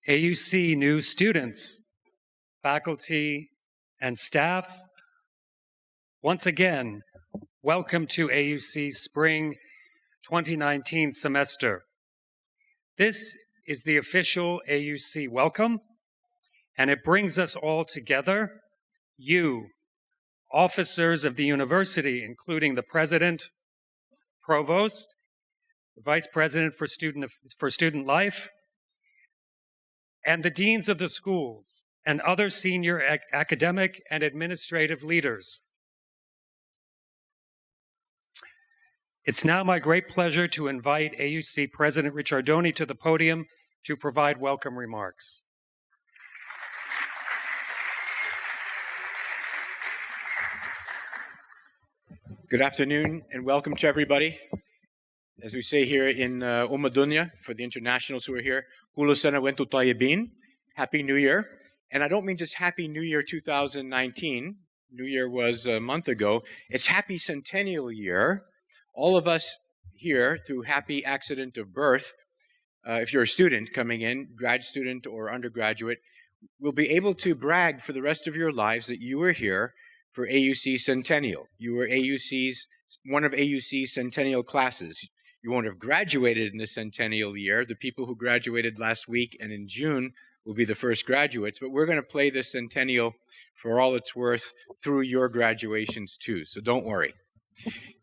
AUC new students, faculty, and staff, once again, welcome to AUC Spring 2019 semester. This is the official AUC welcome, and it brings us all together, you, officers of the university, including the president, provost, the vice president for student life, and the deans of the schools, and other senior academic and administrative leaders. It's now my great pleasure to invite AUC President Ricciardoni to the podium to provide welcome remarks. Good afternoon and welcome to everybody. As we say here in Umadunya, for the internationals who are here, Hulu Sana Wentu Tayyibin, Happy New Year. And I don't mean just Happy New Year 2019. New Year was a month ago. It's Happy Centennial Year. All of us here, through happy accident of birth, if you're a student coming in, grad student or undergraduate, will be able to brag for the rest of your lives that you were here for AUC Centennial. You were one of AUC's centennial classes. You won't have graduated in the centennial year. The people who graduated last week and in June will be the first graduates, but we're going to play this centennial for all it's worth through your graduations too, so don't worry.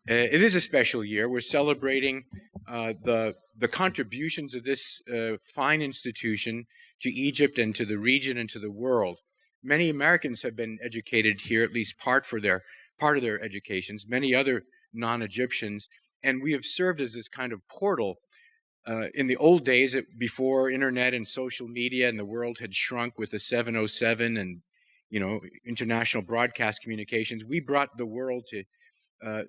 It is a special year. We're celebrating the contributions of this fine institution to Egypt and to the region and to the world. Many Americans have been educated here, at least part of their educations, many other non-Egyptians, and we have served as this kind of portal. In the old days, before internet and social media and the world had shrunk with the 707 and, international broadcast communications, we brought the world to,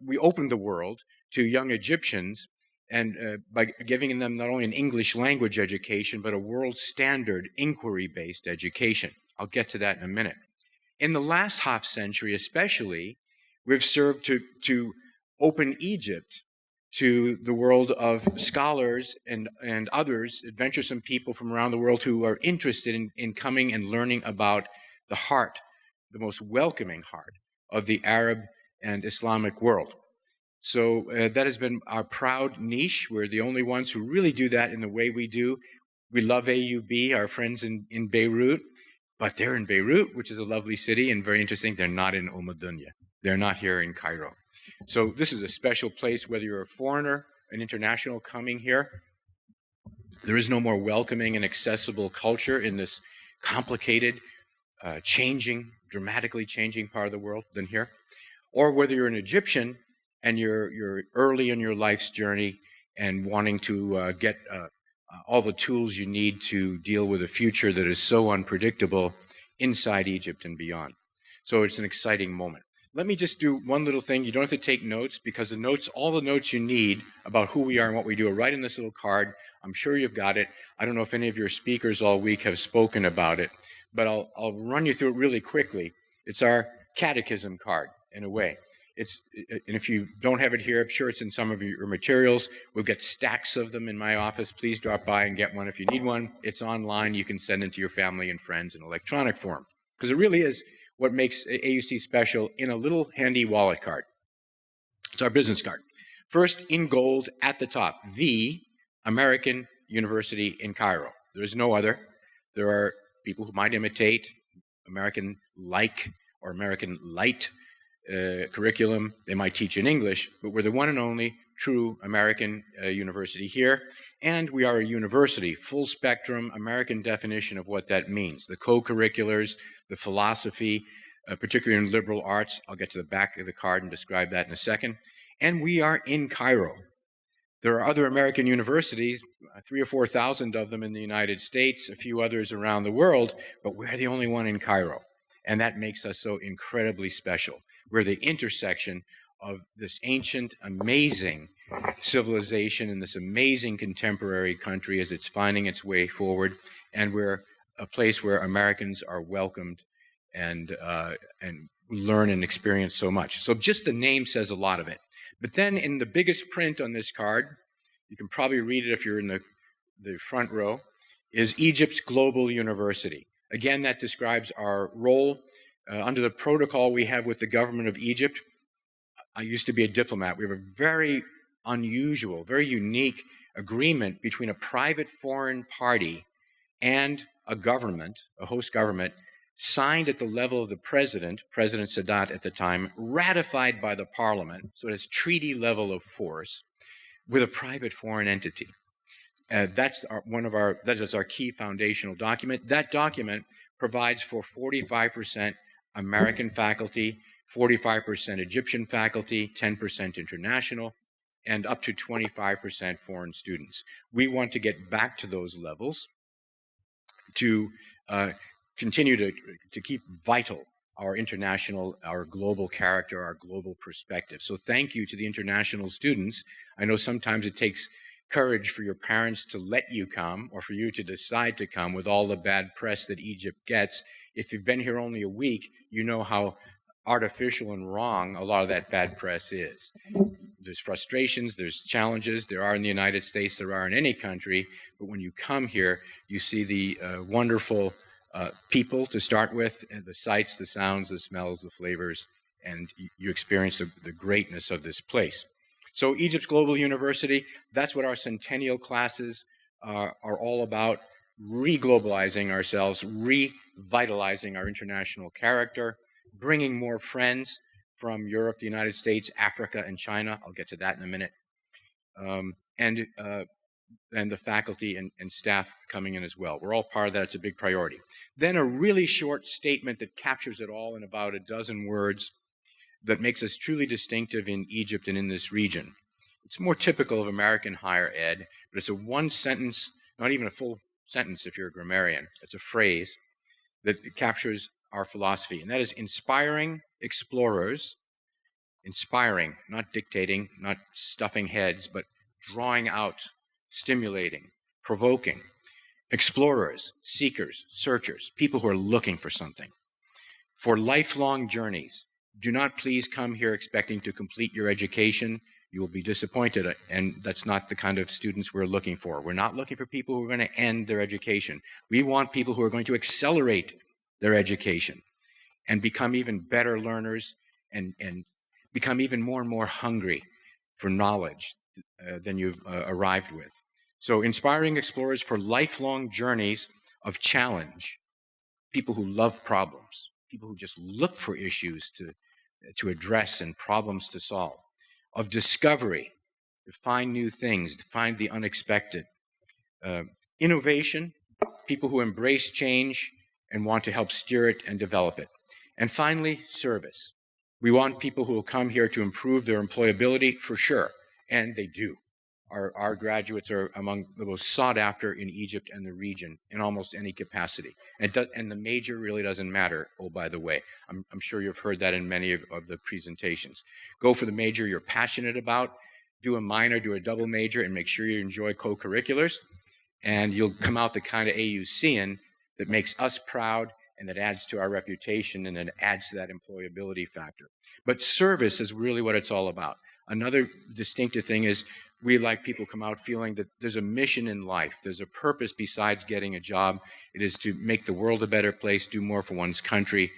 we opened the world to young Egyptians, and by giving them not only an English language education, but a world standard inquiry-based education. I'll get to that in a minute. In the last half century especially, we've served to open Egypt to the world of scholars and others, adventuresome people from around the world who are interested in coming and learning about the heart, the most welcoming heart of the Arab and Islamic world. So that has been our proud niche. We're the only ones who really do that in the way we do. We love AUB, our friends in Beirut, but they're in Beirut, which is a lovely city and very interesting. They're not in Umadunya. They're not here in Cairo. So this is a special place, whether you're a foreigner, an international coming here. There is no more welcoming and accessible culture in this complicated, dramatically changing part of the world than here. Or whether you're an Egyptian and you're early in your life's journey and wanting to get all the tools you need to deal with a future that is so unpredictable inside Egypt and beyond. So it's an exciting moment. Let me just do one little thing. You don't have to take notes because all the notes you need about who we are and what we do are right in this little card. I'm sure you've got it. I don't know if any of your speakers all week have spoken about it, but I'll run you through it really quickly. It's our catechism card in a way. And if you don't have it here, I'm sure it's in some of your materials. We'll get stacks of them in my office. Please drop by and get one if you need one. It's online. You can send it to your family and friends in electronic form because it really is what makes AUC special in a little handy wallet card. It's our business card. First, in gold at the top, the American University in Cairo. There is no other. There are people who might imitate American-like or American-light curriculum. They might teach in English, but we're the one and only true American university here. And we are a university, full spectrum, American definition of what that means. The co-curriculars, the philosophy, particularly in liberal arts. I'll get to the back of the card and describe that in a second. And we are in Cairo. There are other American universities, 3,000 or 4,000 of them in the United States, a few others around the world, but we're the only one in Cairo. And that makes us so incredibly special. We're the intersection of this ancient, amazing civilization and this amazing contemporary country as it's finding its way forward. And we're a place where Americans are welcomed and learn and experience so much. So just the name says a lot of it. But then in the biggest print on this card, you can probably read it if you're in the front row, is Egypt's global university. Again, that describes our role under the protocol we have with the government of Egypt. I used to be a diplomat. We have a very unusual, very unique agreement between a private foreign party and a government, a host government, signed at the level of the president, President Sadat at the time, ratified by the parliament, so it has treaty level of force, with a private foreign entity. That's our key foundational document. That document provides for 45% American faculty, 45% Egyptian faculty, 10% international, and up to 25% foreign students. We want to get back to those levels to continue to keep vital our international, our global character, our global perspective. So thank you to the international students. I know sometimes it takes courage for your parents to let you come or for you to decide to come with all the bad press that Egypt gets. If you've been here only a week, you know how artificial and wrong a lot of that bad press is. There's frustrations, there's challenges, there are in the United States, there are in any country, but when you come here, you see the wonderful people to start with, and the sights, the sounds, the smells, the flavors, and you experience the greatness of this place. So Egypt's Global University, that's what our centennial classes are all about, re-globalizing ourselves, revitalizing our international character, bringing more friends from Europe, the United States, Africa, and China. I'll get to that in a minute. And the faculty and staff coming in as well. We're all part of that. It's a big priority. Then a really short statement that captures it all in about a dozen words that makes us truly distinctive in Egypt and in this region. It's more typical of American higher ed, but it's a one sentence, not even a full sentence if you're a grammarian. It's a phrase that captures our philosophy, and that is inspiring explorers, inspiring, not dictating, not stuffing heads, but drawing out, stimulating, provoking, explorers, seekers, searchers, people who are looking for something. For lifelong journeys, do not please come here expecting to complete your education. You will be disappointed, and that's not the kind of students we're looking for. We're not looking for people who are going to end their education. We want people who are going to accelerate their education and become even better learners and become even more and more hungry for knowledge than you've arrived with. So inspiring explorers for lifelong journeys of challenge, people who love problems, people who just look for issues to address and problems to solve, of discovery, to find new things, to find the unexpected, innovation, people who embrace change and want to help steer it and develop it. And finally, service. We want people who will come here to improve their employability for sure, and they do. Our graduates are among the most sought after in Egypt and the region in almost any capacity. And the major really doesn't matter, oh, by the way. I'm sure you've heard that in many of the presentations. Go for the major you're passionate about, do a minor, do a double major, and make sure you enjoy co-curriculars, and you'll come out the kind of AUCian that makes us proud and that adds to our reputation and that adds to that employability factor. But service is really what it's all about. Another distinctive thing is we like people come out feeling that there's a mission in life. There's a purpose besides getting a job. It is to make the world a better place, do more for one's country,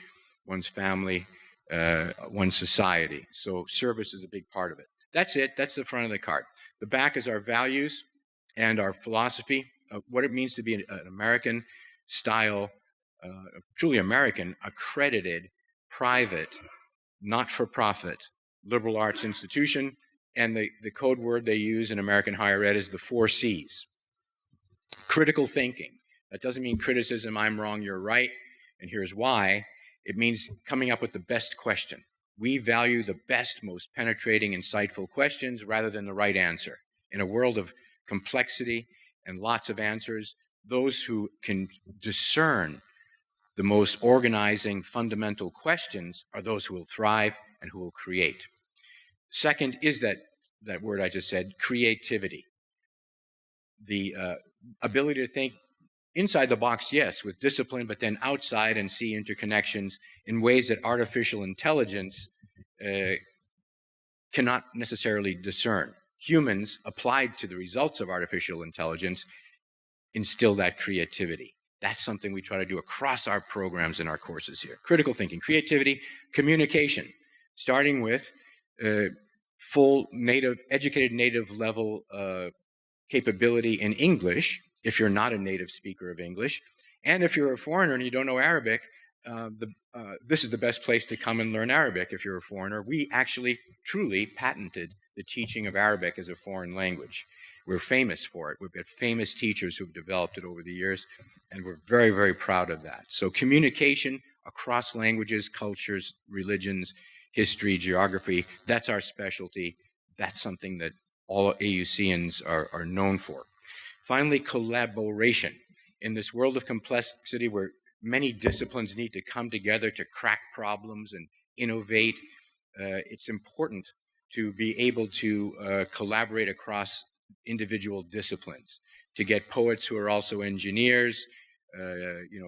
one's family, one's society. So service is a big part of it. That's it. That's the front of the card. The back is our values and our philosophy, what it means to be an American style, truly American, accredited, private, not-for-profit liberal arts institution. And the code word they use in American higher ed is the 4 C's. Critical thinking. That doesn't mean criticism, I'm wrong, you're right, and here's why. It means coming up with the best question. We value the best, most penetrating, insightful questions rather than the right answer. In a world of complexity and lots of answers, those who can discern the most organizing, fundamental questions are those who will thrive and who will create. Second is that word I just said, creativity. The ability to think inside the box, yes, with discipline, but then outside and see interconnections in ways that artificial intelligence cannot necessarily discern. Humans, applied to the results of artificial intelligence, instill that creativity. That's something we try to do across our programs and our courses here. Critical thinking, creativity, communication, starting with full native, educated native level capability in English, if you're not a native speaker of English. And if you're a foreigner and you don't know Arabic, this is the best place to come and learn Arabic if you're a foreigner. We actually truly patented the teaching of Arabic as a foreign language. We're famous for it. We've got famous teachers who've developed it over the years, and we're very, very proud of that. So communication across languages, cultures, religions, history, geography, that's our specialty. That's something that all AUCians are known for. Finally, collaboration. In this world of complexity where many disciplines need to come together to crack problems and innovate, it's important to be able to collaborate across individual disciplines, to get poets who are also engineers,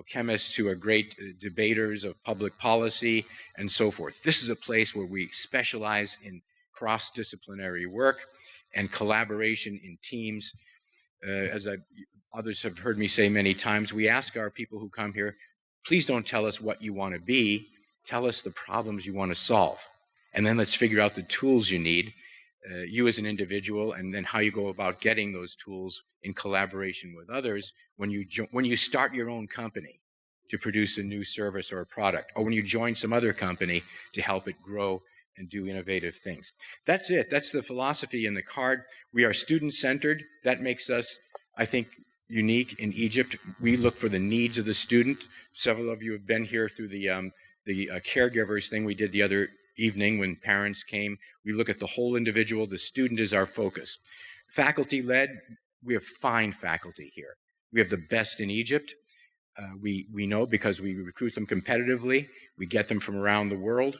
chemists who are great debaters of public policy, and so forth. This is a place where we specialize in cross-disciplinary work and collaboration in teams. As others have heard me say many times, we ask our people who come here, please don't tell us what you want to be, tell us the problems you want to solve. And then let's figure out the tools you need, you as an individual, and then how you go about getting those tools in collaboration with others when you start your own company to produce a new service or a product, or when you join some other company to help it grow and do innovative things. That's it. That's the philosophy in the card. We are student-centered. That makes us, I think, unique in Egypt. We look for the needs of the student. Several of you have been here through the caregivers thing we did the other evening when parents came. We look at the whole individual. The student is our focus. Faculty-led, we have fine faculty here. We have the best in Egypt. We know because we recruit them competitively. We get them from around the world.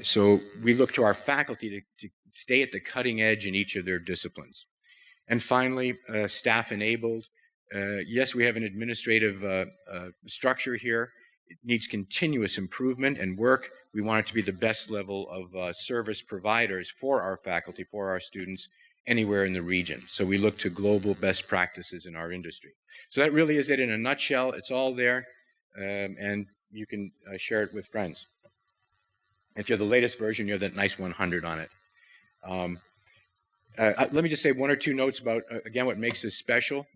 So we look to our faculty to stay at the cutting edge in each of their disciplines. And finally, staff-enabled. Yes, we have an administrative structure here. It needs continuous improvement and work. We want it to be the best level of service providers for our faculty, for our students, anywhere in the region. So we look to global best practices in our industry. So that really is it in a nutshell. It's all there, and you can share it with friends. If you're the latest version, you have that nice 100 on it. Let me just say one or two notes about, again, what makes this special.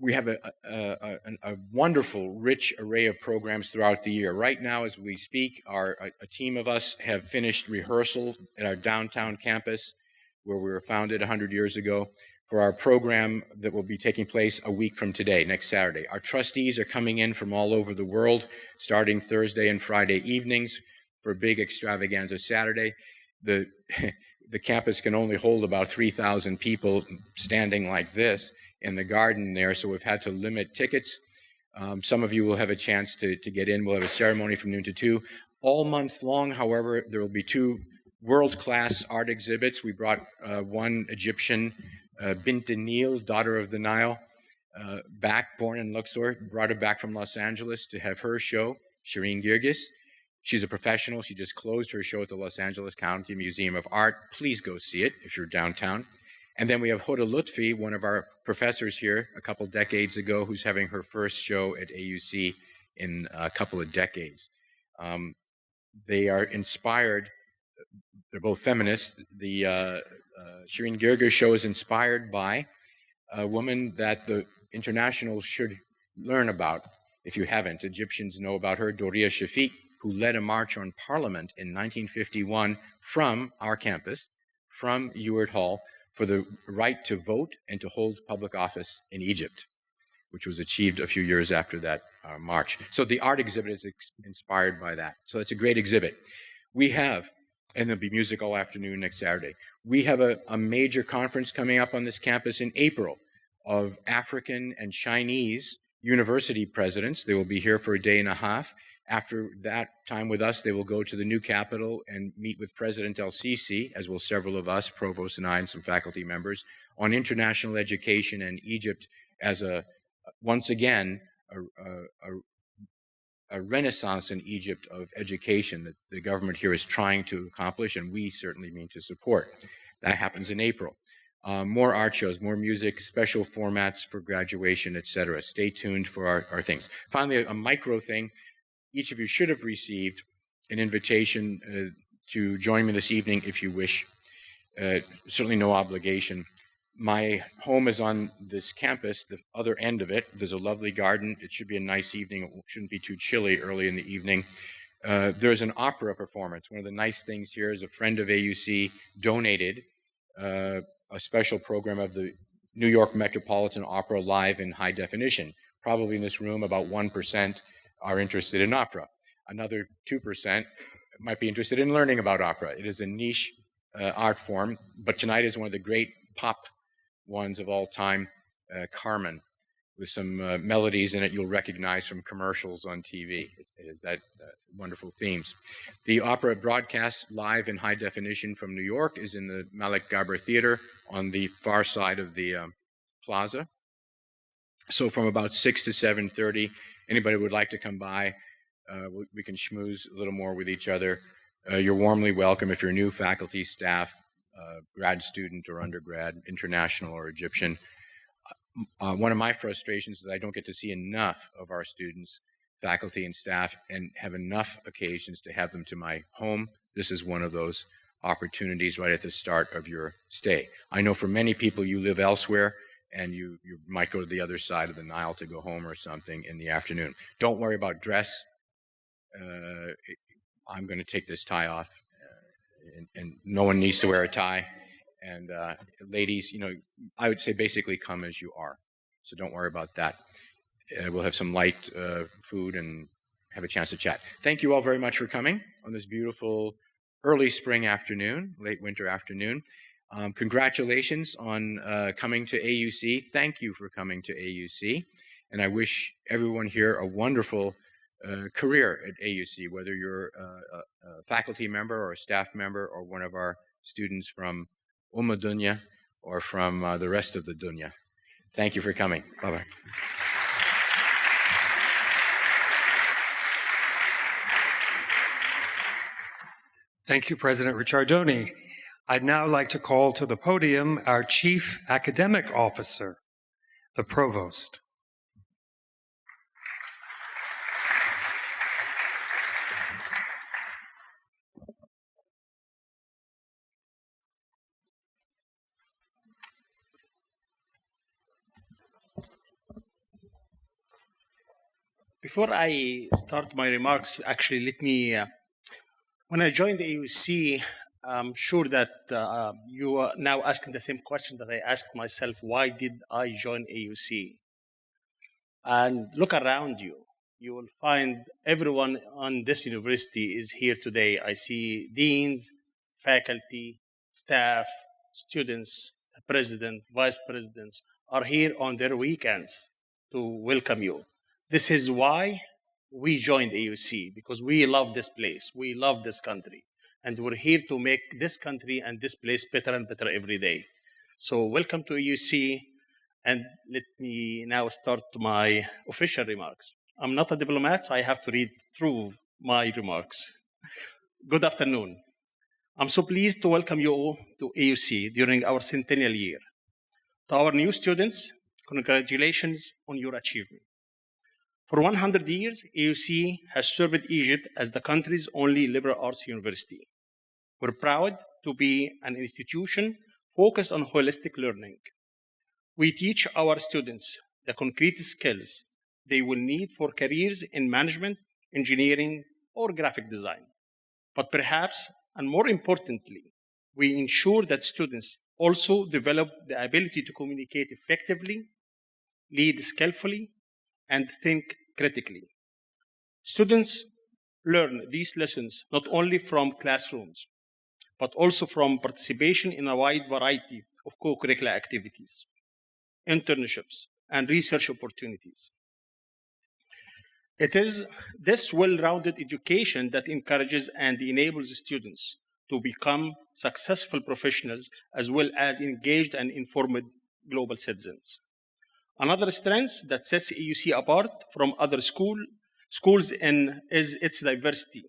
We have a wonderful, rich array of programs throughout the year. Right now, as we speak, a team of us have finished rehearsal at our downtown campus, where we were founded 100 years ago, for our program that will be taking place a week from today, next Saturday. Our trustees are coming in from all over the world, starting Thursday and Friday evenings for a big extravaganza Saturday. The campus can only hold about 3,000 people standing like this in the garden there, so we've had to limit tickets. Some of you will have a chance to get in. We'll have a ceremony from noon to 2. All month long, however, there will be 2 world-class art exhibits. We brought one Egyptian, Bint Nil, daughter of the Nile, back, born in Luxor, brought her back from Los Angeles to have her show, Shireen Girgis. She's a professional. She just closed her show at the Los Angeles County Museum of Art. Please go see it if you're downtown. And then we have Huda Lutfi, one of our professors here a couple decades ago, who's having her first show at AUC in a couple of decades. They are inspired. They're both feminists. The Shireen Girgis show is inspired by a woman that the internationals should learn about. If you haven't, Egyptians know about her, Doria Shafiq, who led a march on Parliament in 1951 from our campus, from Ewart Hall, for the right to vote and to hold public office in Egypt, which was achieved a few years after that march. So the art exhibit is inspired by that. So it's a great exhibit. We have, and there'll be music all afternoon next Saturday, we have a major conference coming up on this campus in April of African and Chinese university presidents. They will be here for a day and a half. After that time with us, they will go to the new capital and meet with President El-Sisi, as will several of us, Provost and I, and some faculty members, on international education and Egypt as once again, a renaissance in Egypt of education that the government here is trying to accomplish, and we certainly mean to support. That happens in April. more art shows, more music, special formats for graduation, etc. Stay tuned for our things. Finally, a micro thing. Each of you should have received an invitation to join me this evening if you wish. Certainly no obligation. My home is on this campus, the other end of it. There's a lovely garden. It should be a nice evening. It shouldn't be too chilly early in the evening. There's an opera performance. One of the nice things here is a friend of AUC donated a special program of the New York Metropolitan Opera live in high definition. Probably in this room, about 1% are interested in opera. Another 2% might be interested in learning about opera. It is a niche art form, but tonight is one of the great pop ones of all time, Carmen, with some melodies in it you'll recognize from commercials on TV. It has that wonderful themes. The opera broadcast live in high definition from New York is in the Malik Gabr Theater on the far side of the plaza. So from about 6 to 7:30, anybody who would like to come by, we can schmooze a little more with each other. You're warmly welcome if you're new faculty, staff, grad student or undergrad, international or Egyptian. One of my frustrations is I don't get to see enough of our students, faculty and staff, and have enough occasions to have them to my home. This is one of those opportunities right at the start of your stay. I know for many people you live elsewhere and you might go to the other side of the Nile to go home or something in the afternoon. Don't worry about dress. I'm going to take this tie off, and no one needs to wear a tie. And ladies, you know, I would say basically come as you are. So don't worry about that. We'll have some light food and have a chance to chat. Thank you all very much for coming on this beautiful early spring afternoon, late winter afternoon. Congratulations on coming to AUC. Thank you for coming to AUC. And I wish everyone here a wonderful career at AUC, whether you're a faculty member or a staff member or one of our students from Dunya or from the rest of the Dunya. Thank you for coming. Bye-bye. Thank you, President Ricciardoni. I'd now like to call to the podium our Chief Academic Officer, the Provost. Before I start my remarks, actually, let me, when I joined the AUC, I'm sure that you are now asking the same question that I asked myself, why did I join AUC? And look around you. You will find everyone on this university is here today. I see deans, faculty, staff, students, president, vice presidents are here on their weekends to welcome you. This is why we joined AUC, because we love this place, we love this country, and we're here to make this country and this place better and better every day. So welcome to AUC, and let me now start my official remarks. I'm not a diplomat, so I have to read through my remarks. Good afternoon. I'm so pleased to welcome you all to AUC during our centennial year. To our new students, congratulations on your achievement. For 100 years, AUC has served Egypt as the country's only liberal arts university. We're proud to be an institution focused on holistic learning. We teach our students the concrete skills they will need for careers in management, engineering, or graphic design. But perhaps, and more importantly, we ensure that students also develop the ability to communicate effectively, lead skillfully, and think critically. Students learn these lessons not only from classrooms, but also from participation in a wide variety of co-curricular activities, internships, and research opportunities. It is this well-rounded education that encourages and enables students to become successful professionals as well as engaged and informed global citizens. Another strength that sets AUC apart from other schools is its diversity.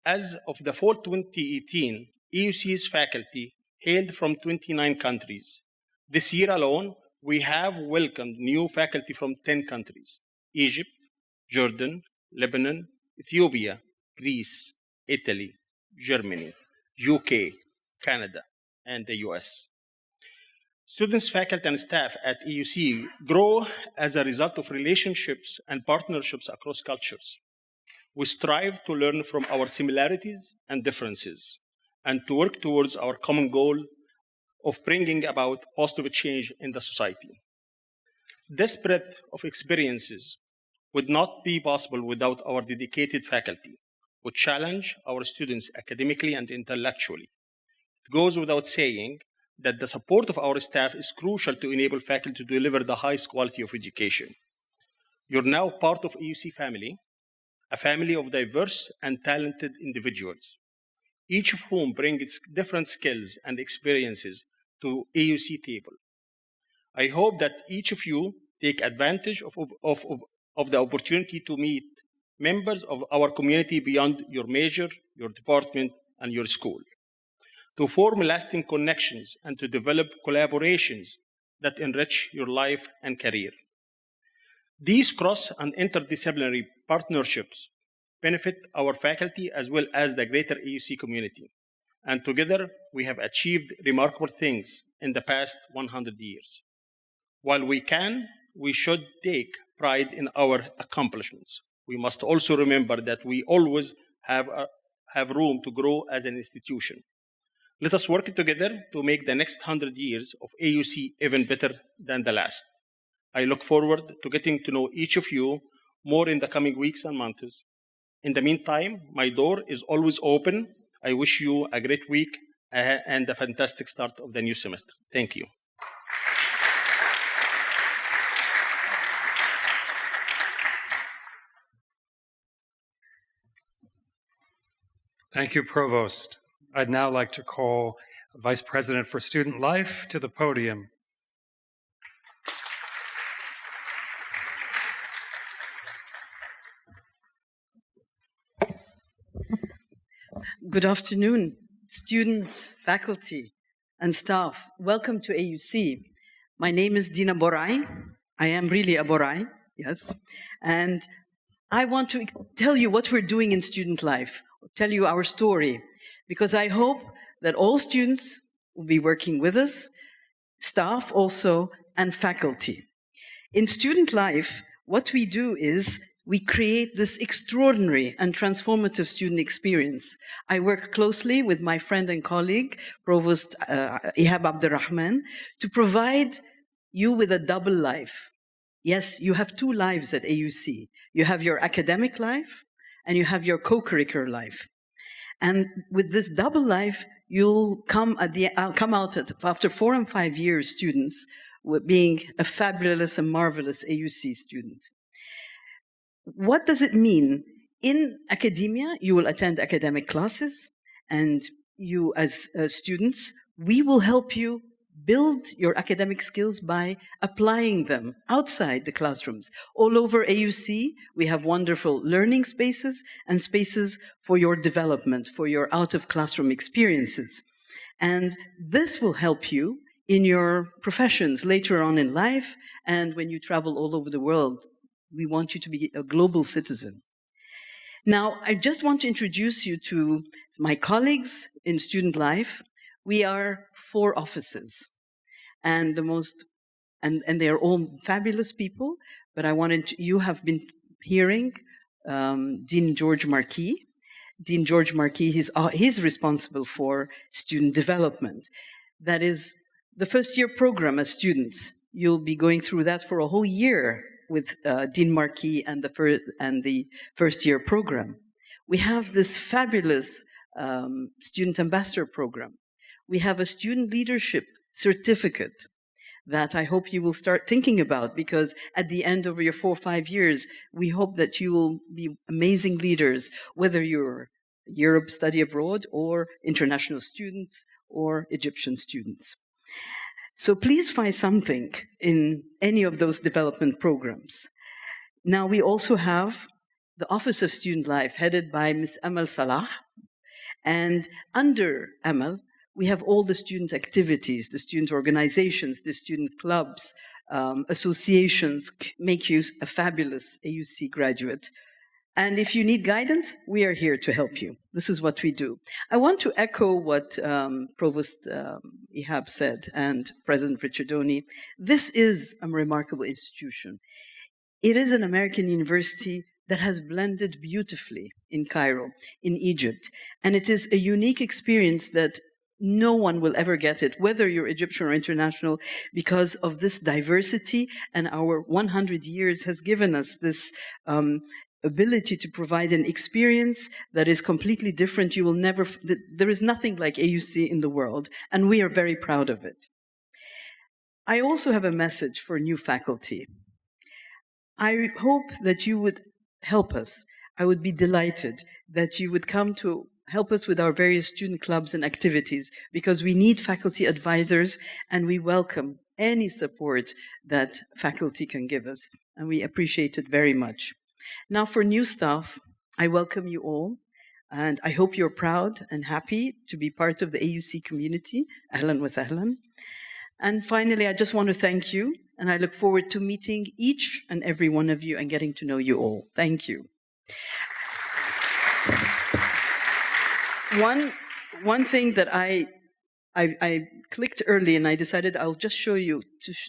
As of the fall 2018, AUC's faculty hailed from 29 countries, This year alone, we have welcomed new faculty from 10 countries: Egypt, Jordan, Lebanon, Ethiopia, Greece, Italy, Germany, UK, Canada, and the US. Students, faculty, and staff at AUC grow as a result of relationships and partnerships across cultures. We strive to learn from our similarities and differences and to work towards our common goal of bringing about positive change in the society. This breadth of experiences would not be possible without our dedicated faculty, who challenge our students academically and intellectually. It goes without saying that the support of our staff is crucial to enable faculty to deliver the highest quality of education. You're now part of AUC family, a family of diverse and talented individuals, each of whom brings different skills and experiences to AUC table. I hope that each of you take advantage of the opportunity to meet members of our community beyond your major, your department, and your school, to form lasting connections and to develop collaborations that enrich your life and career. These cross and interdisciplinary partnerships benefit our faculty as well as the greater AUC community. And together, we have achieved remarkable things in the past 100 years. While we should take pride in our accomplishments. We must also remember that we always have room to grow as an institution. Let us work together to make the next 100 years of AUC even better than the last. I look forward to getting to know each of you more in the coming weeks and months. In the meantime, my door is always open. I wish you a great week and a fantastic start of the new semester. Thank you. Thank you, Provost. I'd now like to call Vice President for Student Life to the podium. Good afternoon, students, faculty, and staff. Welcome to AUC. My name is Dina Borai. I am really a Borai, yes. And I want to tell you what we're doing in student life, tell you our story, because I hope that all students will be working with us, staff also, and faculty. In student life, what we do is we create this extraordinary and transformative student experience. I work closely with my friend and colleague, Provost Ihab Abdurrahman, to provide you with a double life. Yes, you have two lives at AUC. You have your academic life, and you have your co-curricular life. And with this double life, you'll come out after 4 and 5 years, students, with being a fabulous and marvelous AUC student. What does it mean? In academia, you will attend academic classes, and you as students, we will help you build your academic skills by applying them outside the classrooms. All over AUC, we have wonderful learning spaces and spaces for your development, for your out-of-classroom experiences. And this will help you in your professions later on in life and when you travel all over the world. We want you to be a global citizen. Now, I just want to introduce you to my colleagues in student life. We are 4 offices, and they are all fabulous people. But you have been hearing Dean George Marquis. Dean George Marquis, he's responsible for student development. That is the first-year program as students. You'll be going through that for a whole year with Dean Marquis and the first-year program. We have this fabulous student ambassador program. We have a student leadership certificate that I hope you will start thinking about, because at the end of your 4 or 5 years, we hope that you will be amazing leaders, whether you're Europe study abroad or international students or Egyptian students. So please find something in any of those development programs. Now, we also have the Office of Student Life, headed by Ms. Amal Salah. And under Amal, We have all the student activities, the student organizations, the student clubs, associations make you a fabulous AUC graduate. And if you need guidance, we are here to help you. This is what we do. I want to echo what Provost Ihab said and President Ricciardoni. This is a remarkable institution. It is an American university that has blended beautifully in Cairo, in Egypt. And it is a unique experience that no one will ever get it, whether you're Egyptian or international, because of this diversity, and our 100 years has given us this ability to provide an experience that is completely different. You will never, there is nothing like AUC in the world, and we are very proud of it. I also have a message for new faculty. I hope that you would help us. I would be delighted that you would come to help us with our various student clubs and activities, because we need faculty advisors, and we welcome any support that faculty can give us, and we appreciate it very much. Now, for new staff, I welcome you all, and I hope you're proud and happy to be part of the AUC community. Ahlan wa sahlan. And finally, I just want to thank you, and I look forward to meeting each and every one of you and getting to know you all. Thank you. One thing that I clicked early, and I decided I'll just show you,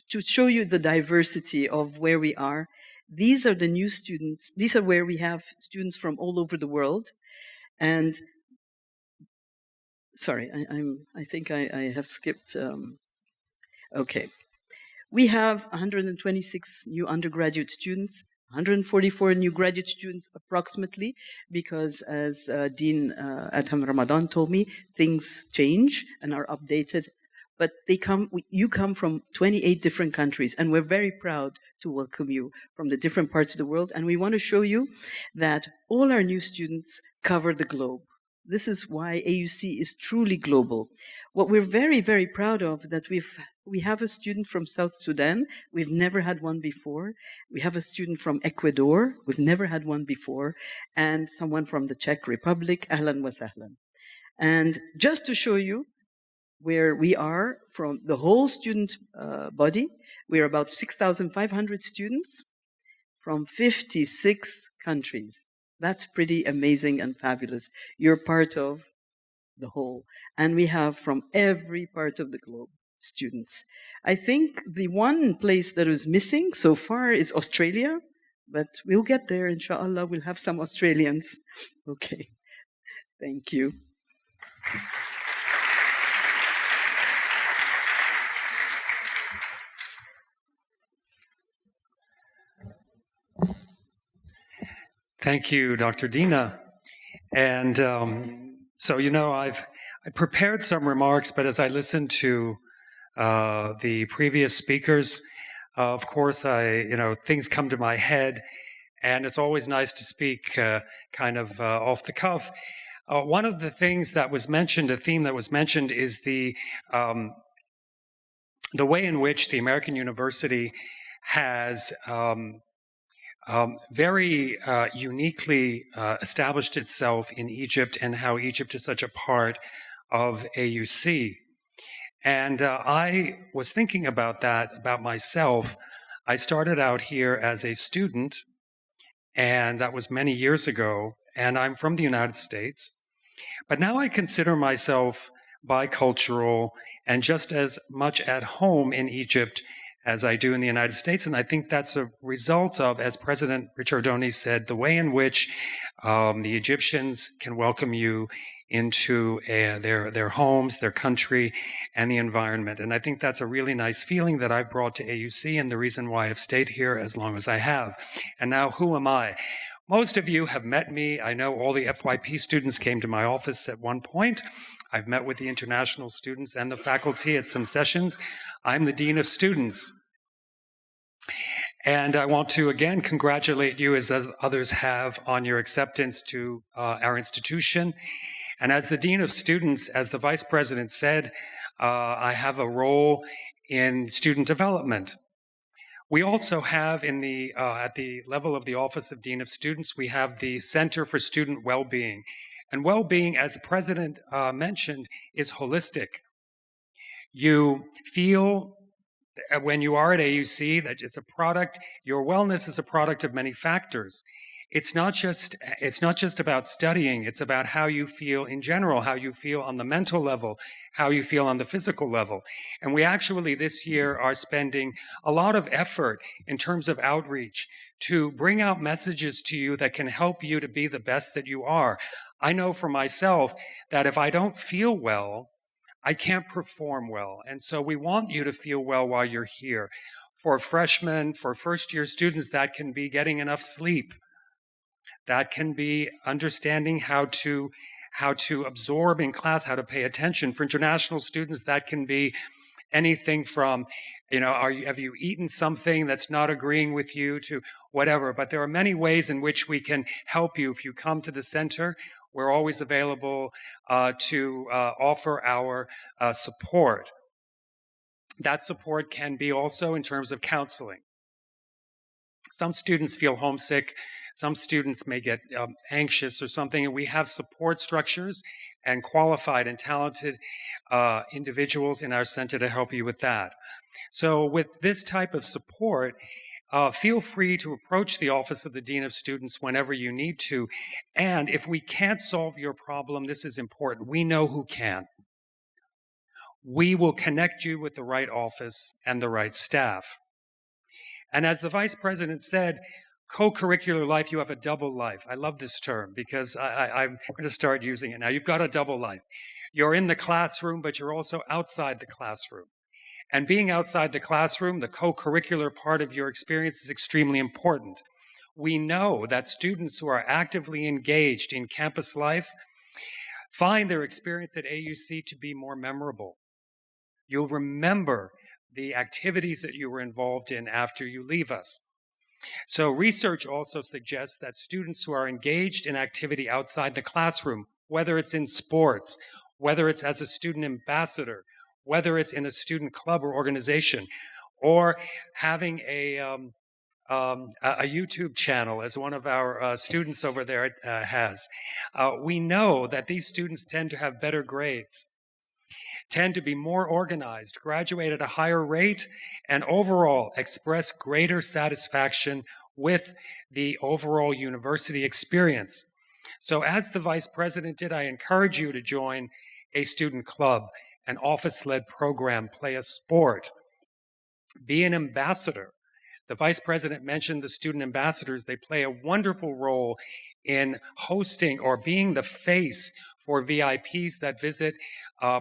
to show you the diversity of where we are. These are the new students. These are where we have students from all over the world. And sorry, I think I have skipped. Okay. We have 126 new undergraduate students, 144 new graduate students approximately, because as Dean Adham Ramadan told me, things change and are updated. But you come from 28 different countries, and we're very proud to welcome you from the different parts of the world. And we want to show you that all our new students cover the globe. This is why AUC is truly global. What we're very, very proud of, that we have a student from South Sudan. We've never had one before. We have a student from Ecuador. We've never had one before. And someone from the Czech Republic. Ahlan wa sahlan. And just to show you where we are from the whole student body, we're about 6,500 students from 56 countries. That's pretty amazing and fabulous. You're part of the whole. And we have from every part of the globe students. I think the one place that is missing so far is Australia, but we'll get there, inshallah. We'll have some Australians. Okay. Thank you. Thank you, Dr. Dina. And so, you know, I prepared some remarks, but as I listened to the previous speakers, of course, things come to my head, and it's always nice to speak kind of off the cuff. One of the things that was mentioned, a theme that was mentioned, is the way in which the American University has very uniquely established itself in Egypt, and how Egypt is such a part of AUC. And I was thinking about that, about myself. I started out here as a student, and that was many years ago, and I'm from the United States. But now I consider myself bicultural and just as much at home in Egypt as I do in the United States. And I think that's a result of, as President Ricciardoni said, the way in which the Egyptians can welcome you into their homes, their country, and the environment. And I think that's a really nice feeling that I've brought to AUC, and the reason why I've stayed here as long as I have. And now, who am I? Most of you have met me. I know all the FYP students came to my office at one point. I've met with the international students and the faculty at some sessions. I'm the Dean of Students. And I want to again congratulate you, as others have, on your acceptance to our institution. And as the Dean of Students, as the Vice President said, I have a role in student development. We also have at the level of the Office of Dean of Students, we have the Center for Student Wellbeing. And well-being, as the president mentioned, is holistic. You feel when you are at AUC that it's a product, your wellness is a product of many factors. It's not just about studying, it's about how you feel in general, how you feel on the mental level, how you feel on the physical level. And we actually this year are spending a lot of effort in terms of outreach to bring out messages to you that can help you to be the best that you are. I know for myself that if I don't feel well, I can't perform well. And so we want you to feel well while you're here. For freshmen, for first-year students, that can be getting enough sleep. That can be understanding how to absorb in class, how to pay attention. For international students, that can be anything from, have you eaten something that's not agreeing with you, to whatever. But there are many ways in which we can help you. If you come to the center, we're always available to offer our support. That support can be also in terms of counseling. Some students feel homesick. Some students may get anxious or something, and we have support structures and qualified and talented individuals in our center to help you with that. So with this type of support, feel free to approach the Office of the Dean of Students whenever you need to. And if we can't solve your problem, this is important. We know who can. We will connect you with the right office and the right staff. And as the Vice President said, co-curricular life, you have a double life. I love this term because I'm going to start using it now. You've got a double life. You're in the classroom, but you're also outside the classroom. And being outside the classroom, the co-curricular part of your experience is extremely important. We know that students who are actively engaged in campus life find their experience at AUC to be more memorable. You'll remember the activities that you were involved in after you leave us. So research also suggests that students who are engaged in activity outside the classroom, whether it's in sports, whether it's as a student ambassador, whether it's in a student club or organization, or having a YouTube channel, as one of our students over there has, we know that these students tend to have better grades, tend to be more organized, graduate at a higher rate, and overall express greater satisfaction with the overall university experience. So as the Vice President did, I encourage you to join a student club, an office-led program, play a sport, be an ambassador. The Vice President mentioned the student ambassadors. They play a wonderful role in hosting or being the face for VIPs that visit,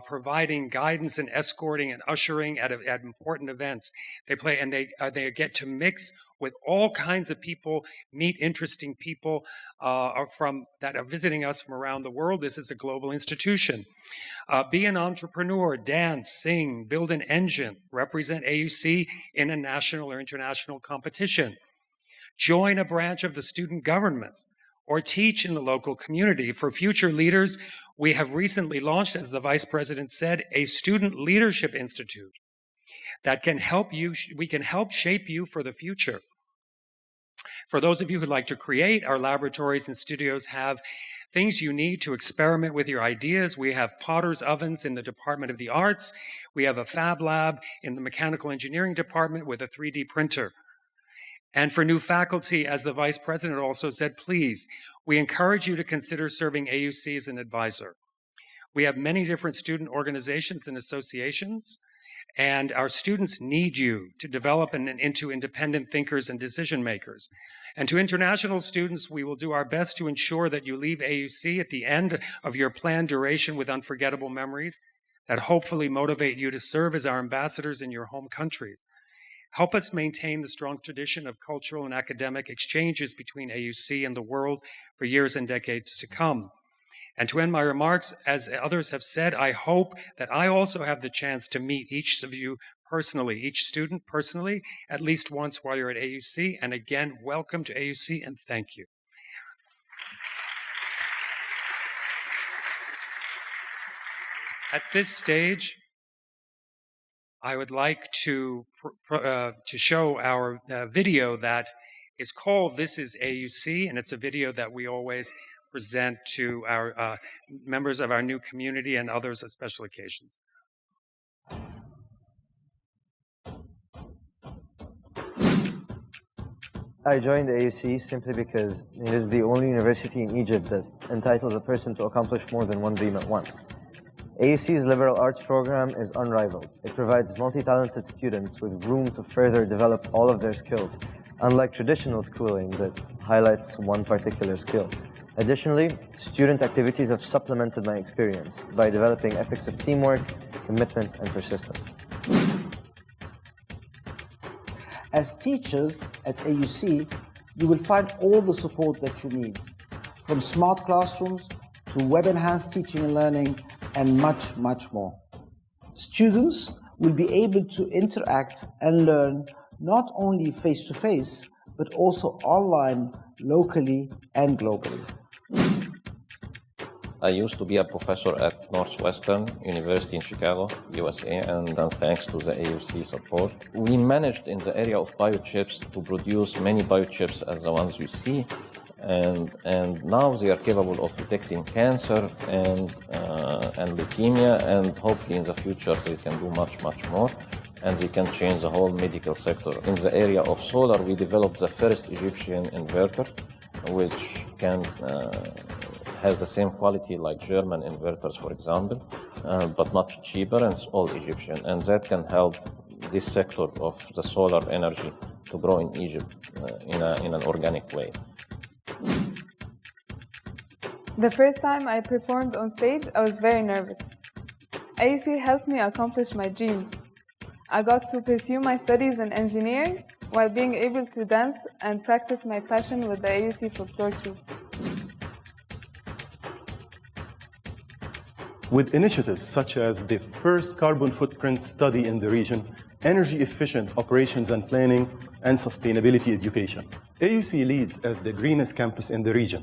providing guidance and escorting and ushering at important events. They play, and they get to mix with all kinds of people, meet interesting people that are visiting us from around the world. This is a global institution. Be an entrepreneur, dance, sing, build an engine, represent AUC in a national or international competition. Join a branch of the student government or teach in the local community. For future leaders, we have recently launched, as the Vice President said, a Student Leadership Institute that can help you, we can help shape you for the future. For those of you who'd like to create, our laboratories and studios have things you need to experiment with your ideas. We have potter's ovens in the Department of the Arts. We have a fab lab in the Mechanical Engineering Department with a 3D printer. And for new faculty, as the Vice President also said, please, we encourage you to consider serving AUC as an advisor. We have many different student organizations and associations, and our students need you to develop into independent thinkers and decision makers. And to international students, we will do our best to ensure that you leave AUC at the end of your planned duration with unforgettable memories that hopefully motivate you to serve as our ambassadors in your home countries. Help us maintain the strong tradition of cultural and academic exchanges between AUC and the world for years and decades to come. And to end my remarks, as others have said, I hope that I also have the chance to meet each of you personally, each student personally, at least once while you're at AUC. And again, welcome to AUC and thank you. At this stage, I would like to show our video that is called This is AUC, and it's a video that we always present to our members of our new community and others at special occasions. I joined AUC simply because it is the only university in Egypt that entitles a person to accomplish more than one dream at once. AUC's liberal arts program is unrivaled. It provides multi-talented students with room to further develop all of their skills, unlike traditional schooling that highlights one particular skill. Additionally, student activities have supplemented my experience by developing ethics of teamwork, commitment, and persistence. As teachers at AUC, you will find all the support that you need, from smart classrooms to web-enhanced teaching and learning, and much, much more. Students will be able to interact and learn not only face-to-face, but also online, locally, and globally. I used to be a professor at Northwestern University in Chicago, USA, and thanks to the AUC support, we managed in the area of biochips to produce many biochips as the ones you see, and now they are capable of detecting cancer and leukemia, and hopefully in the future they can do much, much more, and they can change the whole medical sector. In the area of solar, we developed the first Egyptian inverter, which has the same quality like German inverters, for example, but much cheaper, and it's all Egyptian. And that can help this sector of the solar energy to grow in Egypt in an organic way. The first time I performed on stage, I was very nervous. AUC helped me accomplish my dreams. I got to pursue my studies in engineering while being able to dance and practice my passion with the AUC folklore troupe. With initiatives such as the first carbon footprint study in the region, energy-efficient operations and planning, and sustainability education, AUC leads as the greenest campus in the region.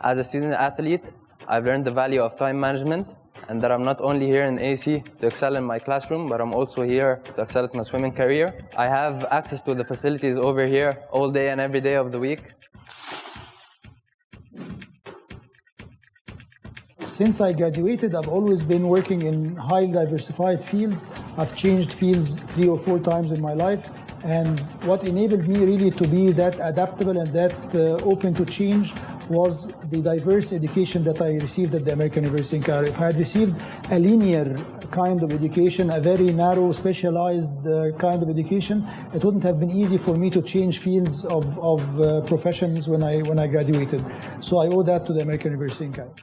As a student athlete, I've learned the value of time management, and that I'm not only here in AUC to excel in my classroom, but I'm also here to excel at my swimming career. I have access to the facilities over here all day and every day of the week. Since I graduated, I've always been working in highly diversified fields. I've changed fields 3 or 4 times in my life, and what enabled me really to be that adaptable and that open to change was the diverse education that I received at the American University in Cairo. If I had received a linear kind of education, a very narrow, specialized kind of education, it wouldn't have been easy for me to change fields of professions when I graduated. So I owe that to the American University in Cairo.